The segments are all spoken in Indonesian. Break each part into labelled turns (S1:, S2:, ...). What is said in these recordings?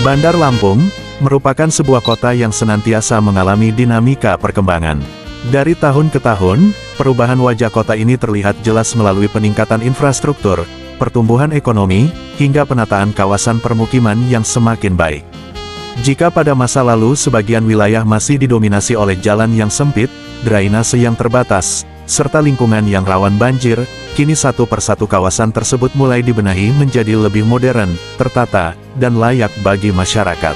S1: Bandar Lampung merupakan sebuah kota yang senantiasa mengalami dinamika perkembangan. Dari tahun ke tahun, perubahan wajah kota ini terlihat jelas melalui peningkatan infrastruktur, pertumbuhan ekonomi, hingga penataan kawasan permukiman yang semakin baik. Jika pada masa lalu sebagian wilayah masih didominasi oleh jalan yang sempit, drainase yang terbatas, serta lingkungan yang rawan banjir, kini satu persatu kawasan tersebut mulai dibenahi menjadi lebih modern, tertata, dan layak bagi masyarakat.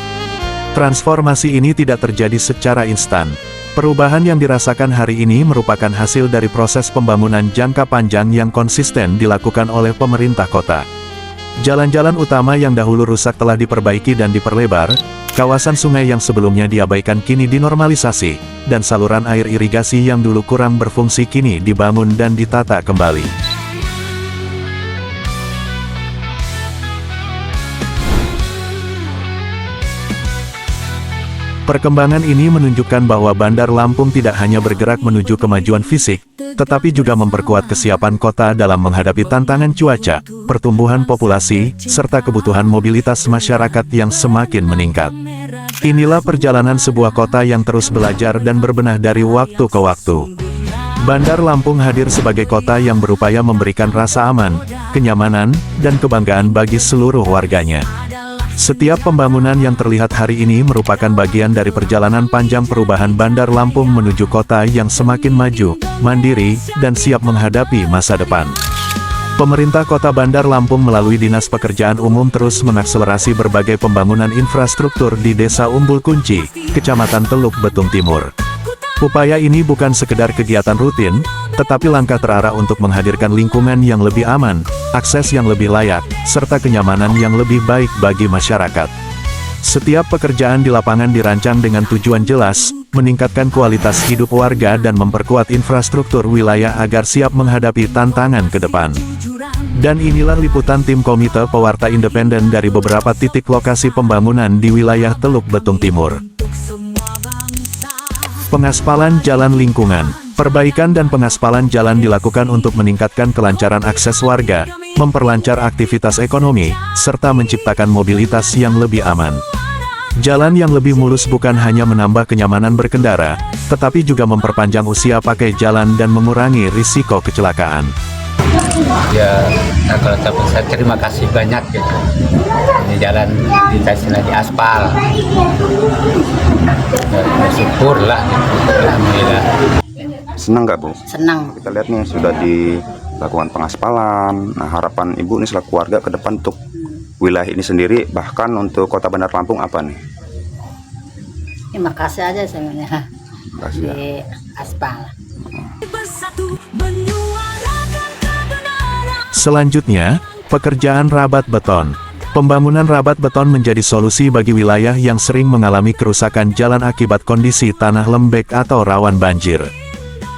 S1: Transformasi ini tidak terjadi secara instan. Perubahan yang dirasakan hari ini merupakan hasil dari proses pembangunan jangka panjang yang konsisten dilakukan oleh pemerintah kota. Jalan-jalan utama yang dahulu rusak telah diperbaiki dan diperlebar, kawasan sungai yang sebelumnya diabaikan kini dinormalisasi, dan saluran air irigasi yang dulu kurang berfungsi kini dibangun dan ditata kembali. Perkembangan ini menunjukkan bahwa Bandar Lampung tidak hanya bergerak menuju kemajuan fisik, tetapi juga memperkuat kesiapan kota dalam menghadapi tantangan cuaca, pertumbuhan populasi, serta kebutuhan mobilitas masyarakat yang semakin meningkat. Inilah perjalanan sebuah kota yang terus belajar dan berbenah dari waktu ke waktu. Bandar Lampung hadir sebagai kota yang berupaya memberikan rasa aman, kenyamanan, dan kebanggaan bagi seluruh warganya. Setiap pembangunan yang terlihat hari ini merupakan bagian dari perjalanan panjang perubahan Bandar Lampung menuju kota yang semakin maju, mandiri, dan siap menghadapi masa depan. Pemerintah Kota Bandar Lampung melalui Dinas Pekerjaan Umum terus mengakselerasi berbagai pembangunan infrastruktur di Desa Umbul Kunci, Kecamatan Teluk Betung Timur. Upaya ini bukan sekedar kegiatan rutin, tetapi langkah terarah untuk menghadirkan lingkungan yang lebih aman, akses yang lebih layak, serta kenyamanan yang lebih baik bagi masyarakat. Setiap pekerjaan di lapangan dirancang dengan tujuan jelas, meningkatkan kualitas hidup warga dan memperkuat infrastruktur wilayah agar siap menghadapi tantangan ke depan. Dan inilah liputan tim Komite Pewarta Independen dari beberapa titik lokasi pembangunan di wilayah Teluk Betung Timur. Pengaspalan jalan lingkungan. Perbaikan dan pengaspalan jalan dilakukan untuk meningkatkan kelancaran akses warga, memperlancar aktivitas ekonomi, serta menciptakan mobilitas yang lebih aman. Jalan yang lebih mulus bukan hanya menambah kenyamanan berkendara, tetapi juga memperpanjang usia pakai jalan dan mengurangi risiko kecelakaan.
S2: Ya, kalau saya terima kasih banyak gitu. Ini jalan dikasih lagi aspal. Bersyukur lah gitu. Alhamdulillah.
S3: Senang nggak Bu?
S4: Senang.
S3: Kita lihat nih sudah dilakukan pengaspalan. Nah, harapan Ibu nih selaku keluarga ke depan untuk wilayah ini sendiri, bahkan untuk Kota Bandar Lampung apa nih?
S4: Terima kasih aja sebenarnya.
S3: Terima kasih ya.
S4: Di aspal.
S1: Selanjutnya, pekerjaan rabat beton. Pembangunan rabat beton menjadi solusi bagi wilayah yang sering mengalami kerusakan jalan akibat kondisi tanah lembek atau rawan banjir.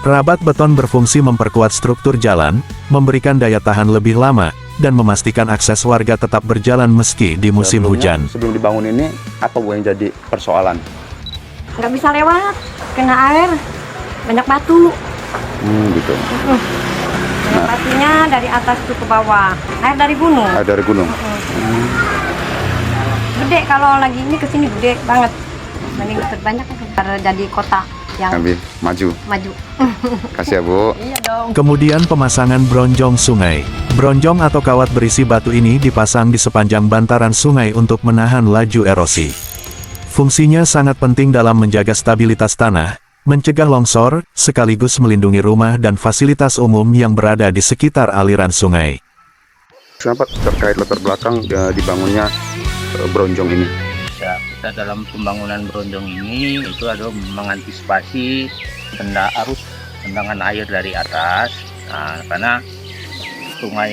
S1: Rabat beton berfungsi memperkuat struktur jalan, memberikan daya tahan lebih lama, dan memastikan akses warga tetap berjalan meski di musim hujan.
S3: Sebelum dibangun ini, apa Bu yang jadi persoalan?
S5: Nggak bisa lewat, kena air, banyak batu.
S3: Gitu.
S5: Banyak batunya dari atas tuh ke bawah, air dari gunung.
S3: Air dari gunung.
S5: Gede kalau lagi ini kesini gede banget. Mending terbanyak karena jadi kota yang
S3: Lebih maju.
S5: maju.
S3: Kasih ya Bu.
S5: Iya dong.
S1: Kemudian pemasangan bronjong sungai. Bronjong atau kawat berisi batu ini dipasang di sepanjang bantaran sungai untuk menahan laju erosi. Fungsinya sangat penting dalam menjaga stabilitas tanah, mencegah longsor, sekaligus melindungi rumah dan fasilitas umum yang berada di sekitar aliran sungai.
S3: Kenapa terkait latar belakang dibangunnya bronjong ini?
S2: Ya, kita dalam pembangunan bronjong ini itu adalah mengantisipasi arus tendangan air dari atas. Nah, karena sungai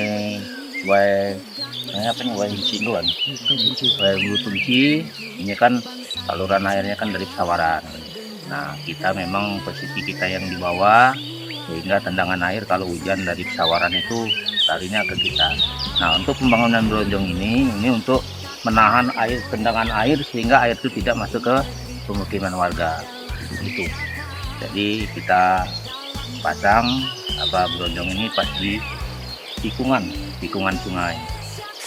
S2: Bulu Tunci ini kan saluran airnya kan dari pesawaran. Nah, kita memang posisi kita yang di bawah, sehingga tendangan air kalau hujan dari pesawaran itu larinya ke kita. Nah, untuk pembangunan bronjong ini untuk menahan air, tendangan air, sehingga air itu tidak masuk ke pemukiman warga. Begitu. Jadi kita pasang bronjong ini pas di tikungan sungai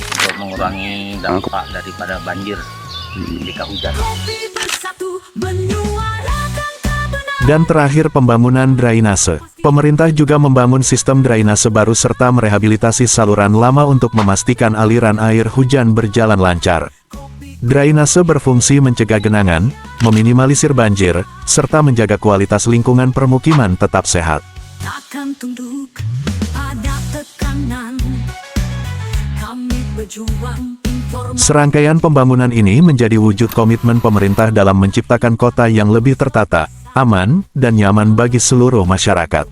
S2: untuk mengurangi dampak daripada banjir. ketika hujan.
S1: Dan terakhir pembangunan drainase. Pemerintah juga membangun sistem drainase baru serta merehabilitasi saluran lama untuk memastikan aliran air hujan berjalan lancar. Drainase berfungsi mencegah genangan, meminimalisir banjir, serta menjaga kualitas lingkungan permukiman tetap sehat.
S6: Takkan tunduk pada tekanan, kami berjuang informasi.
S1: Serangkaian pembangunan ini menjadi wujud komitmen pemerintah dalam menciptakan kota yang lebih tertata, aman, dan nyaman bagi seluruh masyarakat.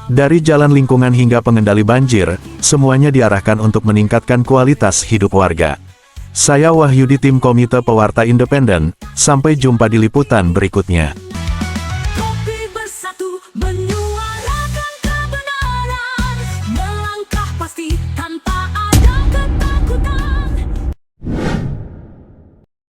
S1: Dari jalan lingkungan hingga pengendali banjir, semuanya diarahkan untuk meningkatkan kualitas hidup warga. Saya Wahyudi, tim Komite Pewarta Independen, sampai jumpa di liputan berikutnya.